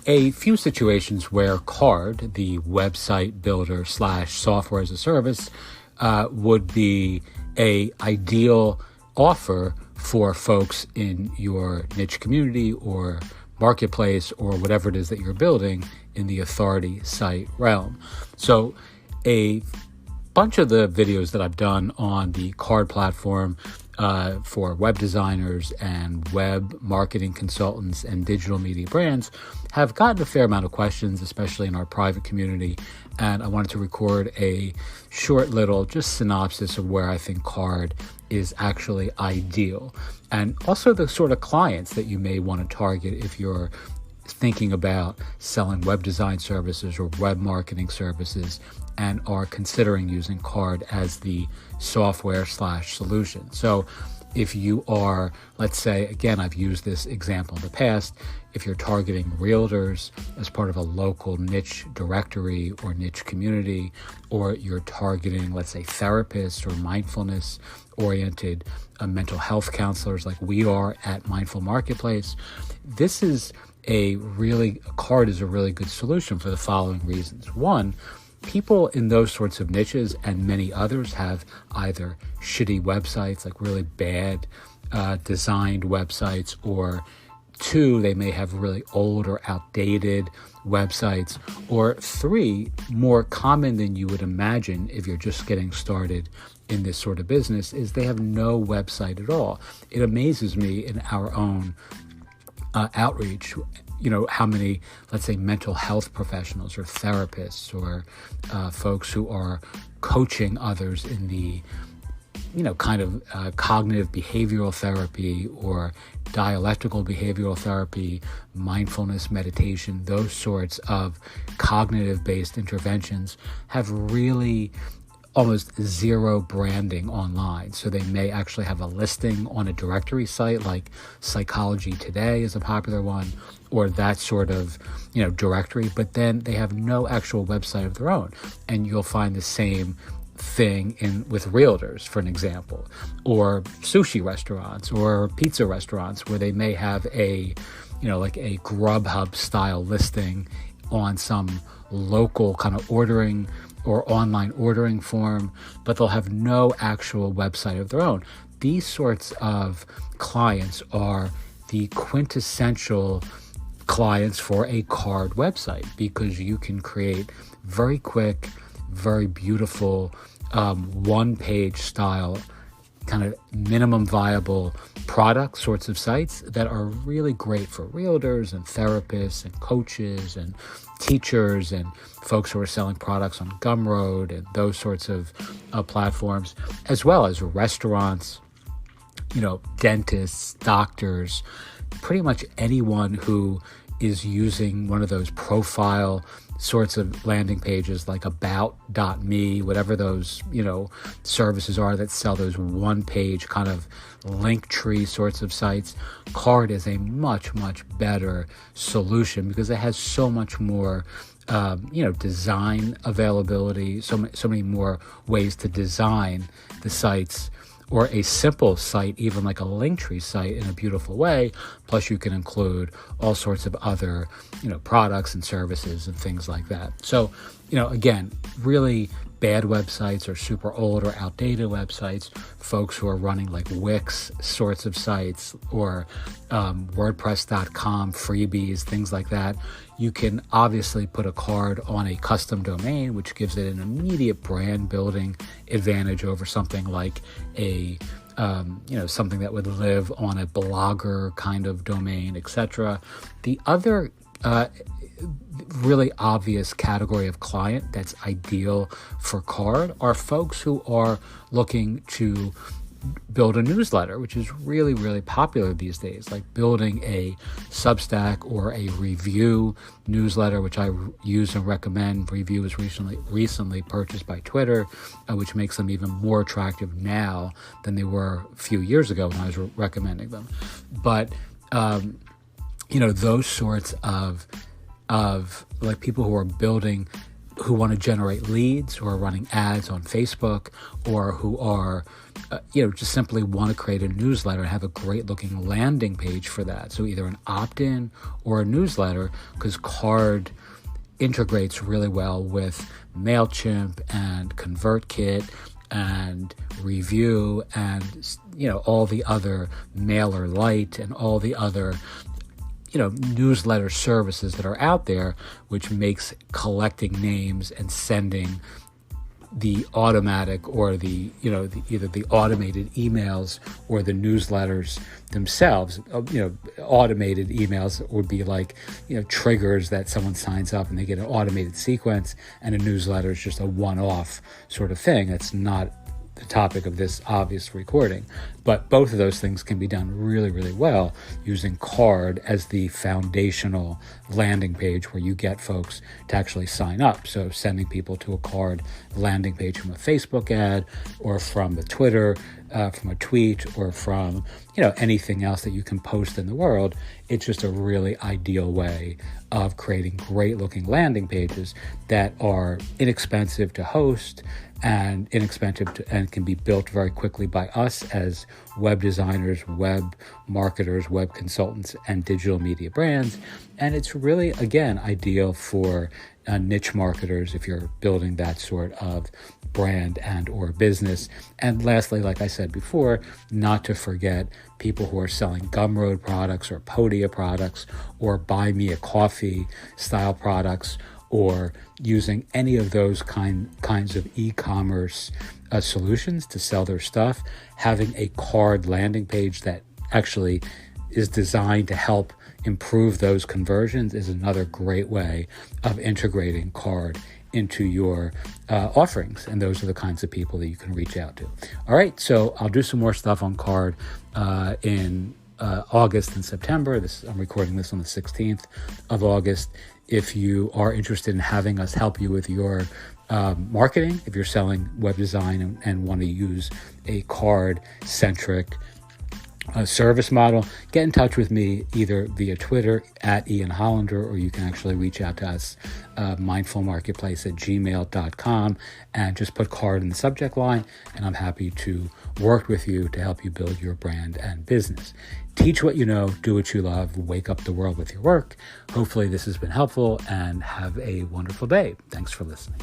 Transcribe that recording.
a few situations where Carrd, the website builder / software as a service, would be a ideal offer for folks in your niche community or marketplace or whatever it is that you're building in the authority site realm. So a bunch of the videos that I've done on the Carrd platform for web designers and web marketing consultants and digital media brands have gotten a fair amount of questions, especially in our private community. And I wanted to record a short little just synopsis of where I think Carrd is actually ideal. And also the sort of clients that you may want to target if you're thinking about selling web design services or web marketing services and are considering using Carrd as the software / solution. So if you are, let's say, again, I've used this example in the past, if you're targeting realtors as part of a local niche directory or niche community, or you're targeting, let's say, therapists or mindfulness-oriented mental health counselors like we are at Mindful Marketplace, Carrd is a really good solution for the following reasons. One, people in those sorts of niches and many others have either shitty websites, like really bad designed websites, or two, they may have really old or outdated websites, or three, more common than you would imagine if you're just getting started in this sort of business, is they have no website at all. It amazes me in our own outreach, how many, let's say, mental health professionals or therapists or folks who are coaching others in the, cognitive behavioral therapy or dialectical behavioral therapy, mindfulness meditation, those sorts of cognitive-based interventions have really almost zero branding online. So they may actually have a listing on a directory site like Psychology Today is a popular one, or that sort of, directory, but then they have no actual website of their own. And you'll find the same thing with realtors, for an example, or sushi restaurants or pizza restaurants where they may have a Grubhub style listing on some local kind of ordering or online ordering form, but they'll have no actual website of their own. These sorts of clients are the quintessential clients for a Carrd website, because you can create very quick, very beautiful, one-page style, kind of minimum viable product sorts of sites that are really great for realtors and therapists and coaches and teachers and folks who are selling products on Gumroad and those sorts of platforms, as well as restaurants, dentists, doctors, pretty much anyone who is using one of those profile sorts of landing pages like about.me, whatever those, services are that sell those one-page kind of link tree sorts of sites. Carrd is a much, much better solution because it has so much more design availability, so many more ways to design the sites, or a simple site, even like a Linktree site, in a beautiful way. Plus you can include all sorts of other, products and services and things like that. So, again, really bad websites or super old or outdated websites, folks who are running like Wix sorts of sites or WordPress.com freebies, things like that. You can obviously put a Carrd on a custom domain, which gives it an immediate brand building advantage over something like a something that would live on a Blogger kind of domain, etc. The other really obvious category of client that's ideal for Carrd are folks who are looking to build a newsletter, which is really, really popular these days, like building a Substack or a review newsletter, which I use and recommend. Review was recently purchased by Twitter, which makes them even more attractive now than they were a few years ago when I was recommending them. But, those sorts of like people who are building who want to generate leads, who are running ads on Facebook, or who are, just simply want to create a newsletter and have a great looking landing page for that. So either an opt-in or a newsletter, because Carrd integrates really well with MailChimp and ConvertKit and Review and, all the other MailerLite and all the other newsletter services that are out there, which makes collecting names and sending the automatic or either the automated emails or the newsletters themselves. Automated emails would be like, triggers that someone signs up and they get an automated sequence, and a newsletter is just a one-off sort of thing. It's not the topic of this obvious recording, but both of those things can be done really, really well using Carrd as the foundational landing page where you get folks to actually sign up. So sending people to a Carrd landing page from a Facebook ad or from the Twitter, from a tweet, or from anything else that you can post in the world, it's just a really ideal way of creating great looking landing pages that are inexpensive to host and and can be built very quickly by us as web designers, web marketers, web consultants, and digital media brands. And it's really, again, ideal for niche marketers if you're building that sort of brand and or business. And lastly, like I said before, not to forget people who are selling Gumroad products or Podia products or Buy Me a Coffee style products, or using any of those kinds of e-commerce solutions to sell their stuff. Having a Carrd landing page that actually is designed to help improve those conversions is another great way of integrating Carrd into your offerings. And those are the kinds of people that you can reach out to. All right, so I'll do some more stuff on Carrd in August and September. I'm recording this on the 16th of August. If you are interested in having us help you with your marketing, if you're selling web design and want to use a Carrd-centric service model, get in touch with me either via Twitter at Ian Hollander, or you can actually reach out to us, mindfulmarketplace@gmail.com, and just put Carrd in the subject line, and I'm happy to work with you to help you build your brand and business. Teach what you know, do what you love, wake up the world with your work. Hopefully this has been helpful, and have a wonderful day. Thanks for listening.